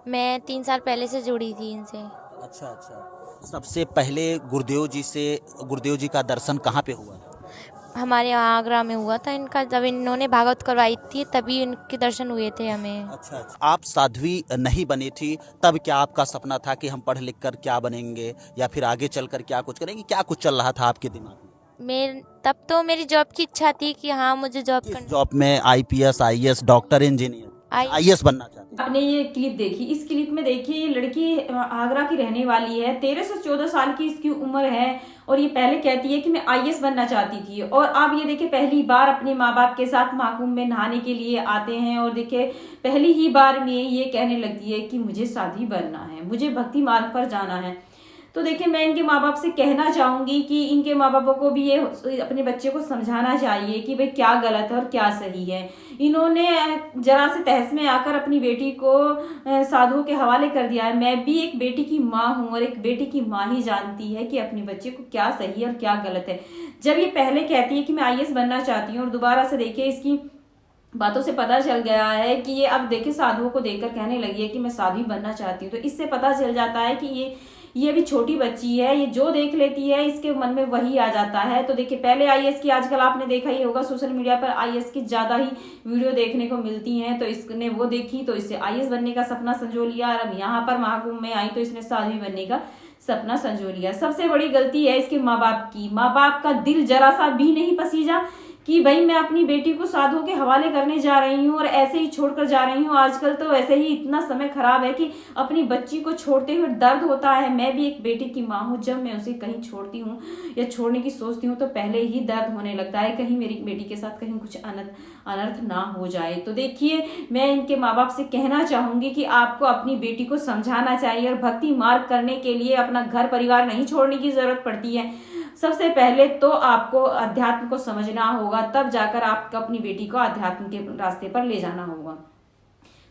मैं 3 साल पहले से जुड़ी थी इनसे। अच्छा अच्छा। सबसे पहले गुरुदेव जी का दर्शन कहाँ पे हुआ? हमारे यहाँ आगरा में हुआ था इनका, जब इन्होंने भागवत करवाई थी तभी इनके दर्शन हुए थे हमें। अच्छा अच्छा। आप साध्वी नहीं बनी थी तब क्या आपका सपना था कि हम पढ़ लिख कर क्या बनेंगे या फिर आगे चलकर क्या कुछ करेंगे? क्या कुछ चल रहा था आपके दिमाग में? तब तो मेरी जॉब की इच्छा थी कि हाँ मुझे जॉब किस करनी। जॉब में? IPS, IAS, doctor, engineer? IAS बनना चाहते हैं। आपने ये क्लिप देखी, इस क्लिप में देखिए ये लड़की आगरा की रहने वाली है, 13 से 14 साल की इसकी उम्र है और ये पहले कहती है कि मैं आईएएस बनना चाहती थी। और आप ये देखिए पहली बार अपने माँ बाप के साथ महाकुंभ में नहाने के लिए आते हैं और देखिए पहली ही बार में ये कहने लगती है कि मुझे साध्वी बनना है, मुझे भक्ति मार्ग पर जाना है। तो देखिए मैं इनके माँ बाप से कहना चाहूंगी कि इनके माँ बापों को भी ये अपने बच्चे को समझाना चाहिए कि भाई क्या गलत है और क्या सही है। इन्होंने जरा से तहस में आकर अपनी बेटी को साधुओं के हवाले कर दिया है। मैं भी एक बेटी की माँ हूँ और एक बेटी की माँ ही जानती है कि अपने बच्चे को क्या सही है और क्या गलत है। जब ये पहले कहती है कि मैं आईएएस बनना चाहती हूँ और दोबारा से देखिए इसकी बातों से पता चल गया है कि ये अब देखिए साधुओं को देखकर कहने लगी है कि मैं साध्वी बनना चाहती हूँ। तो इससे पता चल जाता है कि ये भी छोटी बच्ची है, ये जो देख लेती है इसके मन में वही आ जाता है। तो देखिए पहले आईएएस की, आजकल आपने देखा ही होगा सोशल मीडिया पर आईएएस की ज्यादा ही वीडियो देखने को मिलती हैं, तो इसने वो देखी तो इससे आईएएस बनने का सपना संजो लिया और अब यहाँ पर महाकुंभ में आई तो इसने साध्वी बनने का सपना संजो लिया। सबसे बड़ी गलती है इसके माँ बाप की। माँ बाप का दिल जरा सा भी नहीं पसीजा कि भाई मैं अपनी बेटी को साधुओं के हवाले करने जा रही हूँ और ऐसे ही छोड़कर जा रही हूँ। आजकल तो वैसे ही इतना समय खराब है कि अपनी बच्ची को छोड़ते हुए दर्द होता है। मैं भी एक बेटी की माँ हूँ, जब मैं उसे कहीं छोड़ती हूँ या छोड़ने की सोचती हूँ तो पहले ही दर्द होने लगता है, कहीं मेरी बेटी के साथ कहीं कुछ अनर्थ ना हो जाए। तो देखिए मैं इनके माँ बाप से कहना चाहूंगी कि आपको अपनी बेटी को समझाना चाहिए और भक्ति मार्ग करने के लिए अपना घर परिवार नहीं छोड़ने की जरूरत पड़ती है। सबसे पहले तो आपको अध्यात्म को समझना होगा, तब जाकर आपको अपनी बेटी को अध्यात्म के रास्ते पर ले जाना होगा।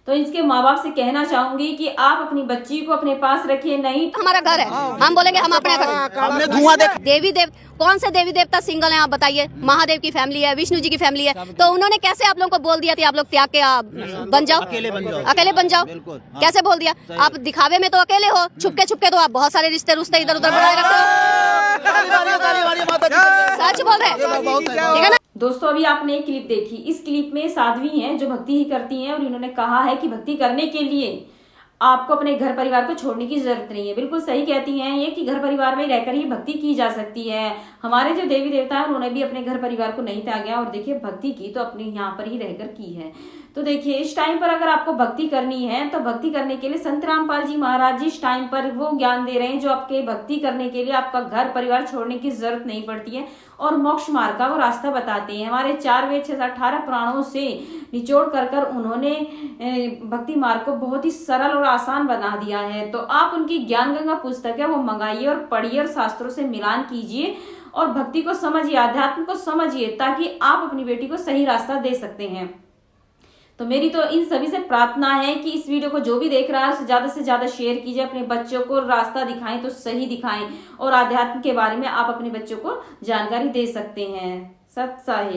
तो इसके माँ बाप से कहना चाहूंगी कि आप अपनी बच्ची को अपने पास रखिए। नहीं हमारा घर है, हम बोलेंगे हम अपने घर। हमने धुआं देखा। देवी देव कौन से देवी देवता सिंगल हैं आप बताइए? महादेव की फैमिली है, विष्णु जी की फैमिली है, तो उन्होंने कैसे आप लोगों को बोल दिया कि आप लोग त्याग के बन जाओ, अकेले बन जाओ? कैसे बोल दिया? आप दिखावे में तो अकेले हो, छुपके तो आप बहुत सारे रिश्ते रुश्ते इधर उधर बनाए रखते हो। सच बोल रहे ठीक है ना? दोस्तों अभी आपने एक क्लिप देखी, इस क्लिप में साध्वी हैं जो भक्ति ही करती हैं और इन्होंने कहा है कि भक्ति करने के लिए आपको अपने घर परिवार को छोड़ने की जरूरत नहीं है। बिल्कुल सही कहती हैं ये कि घर परिवार में रहकर ही भक्ति की जा सकती है। हमारे जो देवी देवता हैं उन्होंने भी अपने घर परिवार को नहीं त्यागा और देखिए भक्ति की तो अपने यहाँ पर ही रहकर की है। तो देखिए इस टाइम पर अगर आपको भक्ति करनी है तो भक्ति करने के लिए संत रामपाल जी महाराज जी इस टाइम पर वो ज्ञान दे रहे हैं जो आपके भक्ति करने के लिए आपका घर परिवार छोड़ने की जरूरत नहीं पड़ती है और मोक्ष मार्ग का वो रास्ता बताते हैं। हमारे 4 वेद 18 पुराणों से निचोड़ कर उन्होंने भक्ति मार्ग को बहुत ही सरल और आसान बना दिया है। तो आप उनकी ज्ञान गंगा पुस्तक है वो मंगाइए और पढ़िए और शास्त्रों से मिलान कीजिए और भक्ति को समझिए, अध्यात्म को समझिए, ताकि आप अपनी बेटी को सही रास्ता दे सकते हैं। तो मेरी तो इन सभी से प्रार्थना है कि इस वीडियो को जो भी देख रहा है उसे से ज्यादा शेयर कीजिए, अपने बच्चों को रास्ता दिखाएं तो सही दिखाएं और आध्यात्म के बारे में आप अपने बच्चों को जानकारी दे सकते हैं। सत साहिब।